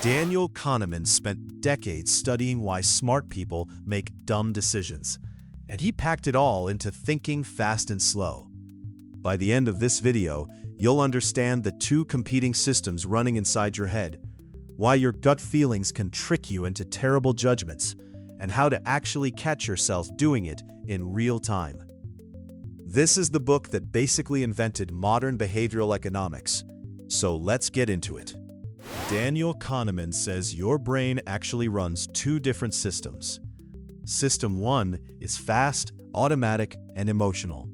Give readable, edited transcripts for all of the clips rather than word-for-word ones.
Daniel Kahneman spent decades studying why smart people make dumb decisions, and he packed it all into Thinking Fast and Slow. By the end of this video, you'll understand the two competing systems running inside your head, why your gut feelings can trick you into terrible judgments, and how to actually catch yourself doing it in real time. This is the book that basically invented modern behavioral economics, so let's get into it. Daniel Kahneman says your brain actually runs two different systems. System 1 is fast, automatic, and emotional.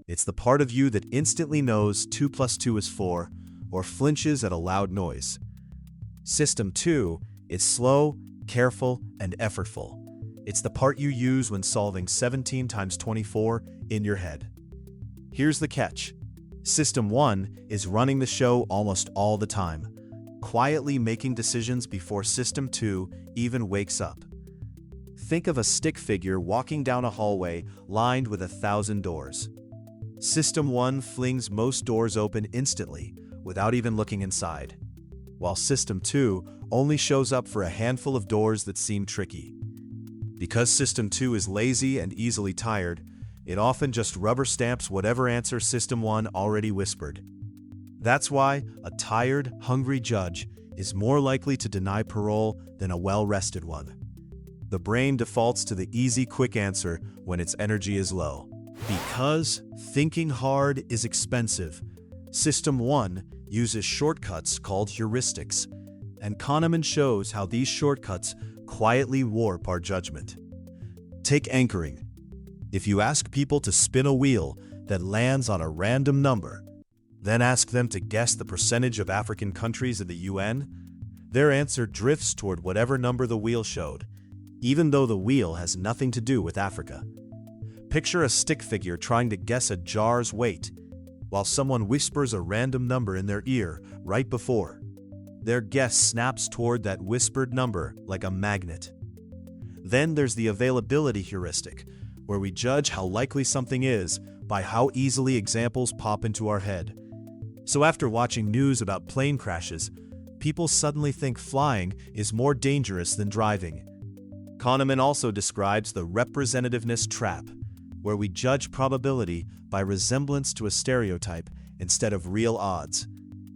It's the part of you that instantly knows 2 plus 2 is 4, or flinches at a loud noise. System 2 is slow, careful, and effortful. It's the part you use when solving 17 times 24 in your head. Here's the catch. System 1 is running the show almost all the time, quietly making decisions before System 2 even wakes up. Think of a stick figure walking down a hallway lined with 1,000 doors. System 1 flings most doors open instantly, without even looking inside, while System 2 only shows up for a handful of doors that seem tricky. Because System 2 is lazy and easily tired, it often just rubber stamps whatever answer System 1 already whispered. That's why a tired, hungry judge is more likely to deny parole than a well-rested one. The brain defaults to the easy, quick answer when its energy is low. Because thinking hard is expensive, System 1 uses shortcuts called heuristics, and Kahneman shows how these shortcuts quietly warp our judgment. Take anchoring. If you ask people to spin a wheel that lands on a random number, then ask them to guess the percentage of African countries in the UN, their answer drifts toward whatever number the wheel showed, even though the wheel has nothing to do with Africa. Picture a stick figure trying to guess a jar's weight, while someone whispers a random number in their ear right before. Their guess snaps toward that whispered number like a magnet. Then there's the availability heuristic, where we judge how likely something is by how easily examples pop into our head. So after watching news about plane crashes, people suddenly think flying is more dangerous than driving. Kahneman also describes the representativeness trap, where we judge probability by resemblance to a stereotype instead of real odds,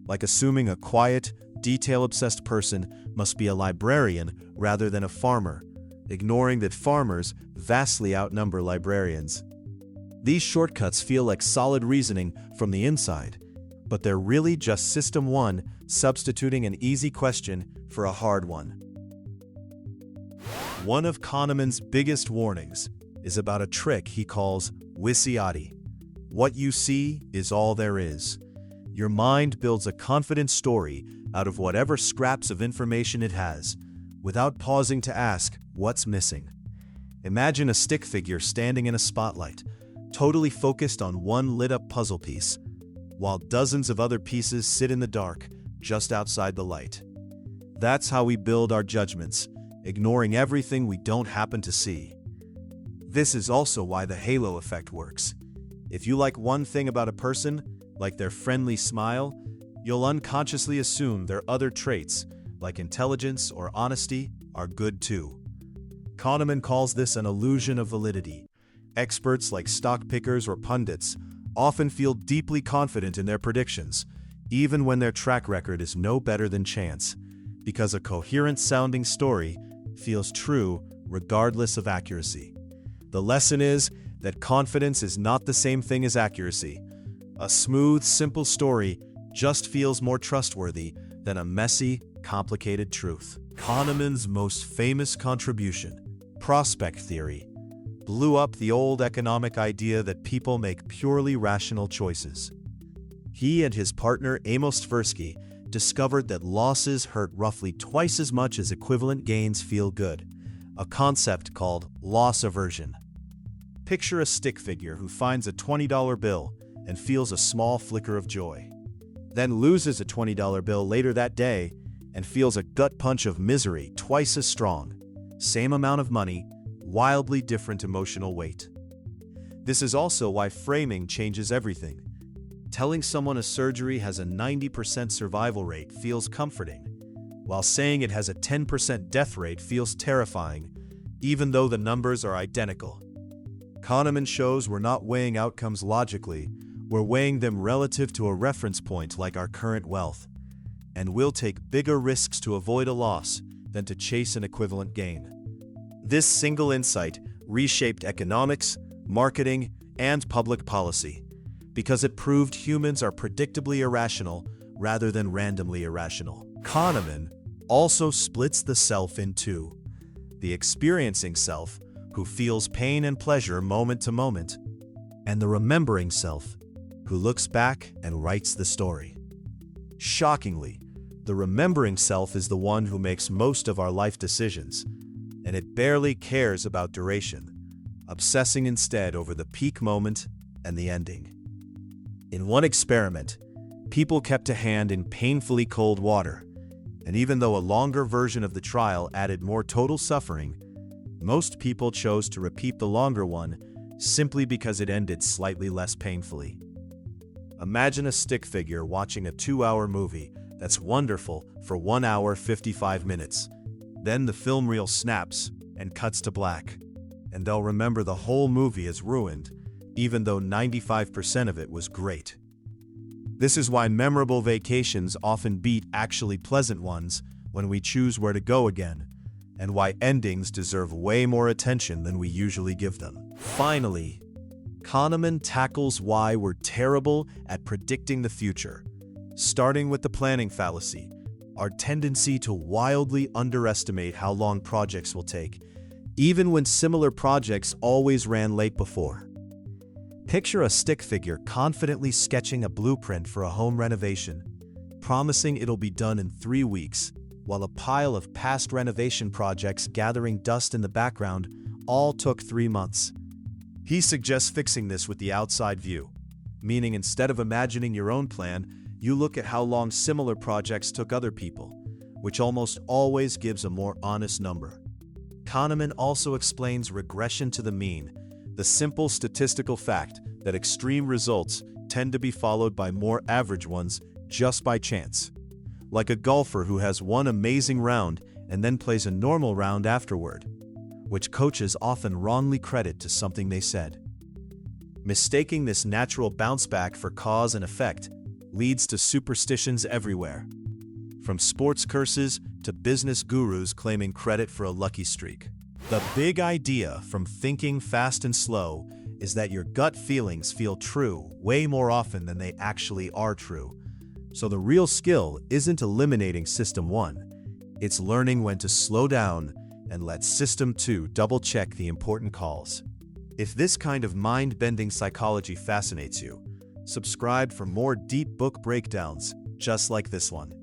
like assuming a quiet, detail-obsessed person must be a librarian rather than a farmer, ignoring that farmers vastly outnumber librarians. These shortcuts feel like solid reasoning from the inside, but they're really just System 1 substituting an easy question for a hard one. One of Kahneman's biggest warnings is about a trick he calls wisiati. What you see is all there is. Your mind builds a confident story out of whatever scraps of information it has, without pausing to ask what's missing. Imagine a stick figure standing in a spotlight, totally focused on one lit-up puzzle piece, while dozens of other pieces sit in the dark just outside the light. That's how we build our judgments, ignoring everything we don't happen to see. This is also why the halo effect works. If you like one thing about a person, like their friendly smile, you'll unconsciously assume their other traits, like intelligence or honesty, are good too. Kahneman calls this an illusion of validity. Experts like stock pickers or pundits often feel deeply confident in their predictions, even when their track record is no better than chance, because a coherent-sounding story feels true regardless of accuracy. The lesson is that confidence is not the same thing as accuracy. A smooth, simple story just feels more trustworthy than a messy, complicated truth. Kahneman's most famous contribution, prospect theory, blew up the old economic idea that people make purely rational choices. He and his partner Amos Tversky discovered that losses hurt roughly twice as much as equivalent gains feel good, a concept called loss aversion. Picture a stick figure who finds a $20 bill and feels a small flicker of joy, then loses a $20 bill later that day and feels a gut punch of misery twice as strong. Same amount of money, wildly different emotional weight. This is also why framing changes everything. Telling someone a surgery has a 90% survival rate feels comforting, while saying it has a 10% death rate feels terrifying, even though the numbers are identical. Kahneman shows we're not weighing outcomes logically, we're weighing them relative to a reference point like our current wealth. And we'll take bigger risks to avoid a loss than to chase an equivalent gain. This single insight reshaped economics, marketing, and public policy, because it proved humans are predictably irrational rather than randomly irrational. Kahneman also splits the self in two: the experiencing self, who feels pain and pleasure moment to moment, and the remembering self, who looks back and writes the story. Shockingly, the remembering self is the one who makes most of our life decisions, and it barely cares about duration, obsessing instead over the peak moment and the ending. In one experiment, people kept a hand in painfully cold water, and even though a longer version of the trial added more total suffering, most people chose to repeat the longer one simply because it ended slightly less painfully. Imagine a stick figure watching a 2-hour movie that's wonderful for 1 hour 55 minutes. Then the film reel snaps and cuts to black, and they'll remember the whole movie as ruined, even though 95% of it was great. This is why memorable vacations often beat actually pleasant ones when we choose where to go again, and why endings deserve way more attention than we usually give them. Finally, Kahneman tackles why we're terrible at predicting the future, starting with the planning fallacy, our tendency to wildly underestimate how long projects will take, even when similar projects always ran late before. Picture a stick figure confidently sketching a blueprint for a home renovation, promising it'll be done in 3 weeks, while a pile of past renovation projects gathering dust in the background all took 3 months. He suggests fixing this with the outside view, meaning instead of imagining your own plan, you look at how long similar projects took other people, which almost always gives a more honest number. Kahneman also explains regression to the mean, the simple statistical fact that extreme results tend to be followed by more average ones just by chance. Like a golfer who has one amazing round and then plays a normal round afterward, which coaches often wrongly credit to something they said. Mistaking this natural bounce back for cause and effect leads to superstitions everywhere, from sports curses to business gurus claiming credit for a lucky streak. The big idea from thinking fast and slow is that your gut feelings feel true way more often than they actually are true. So the real skill isn't eliminating System 1, it's learning when to slow down and let System 2 double-check the important calls. If this kind of mind-bending psychology fascinates you, subscribe for more deep book breakdowns just like this one.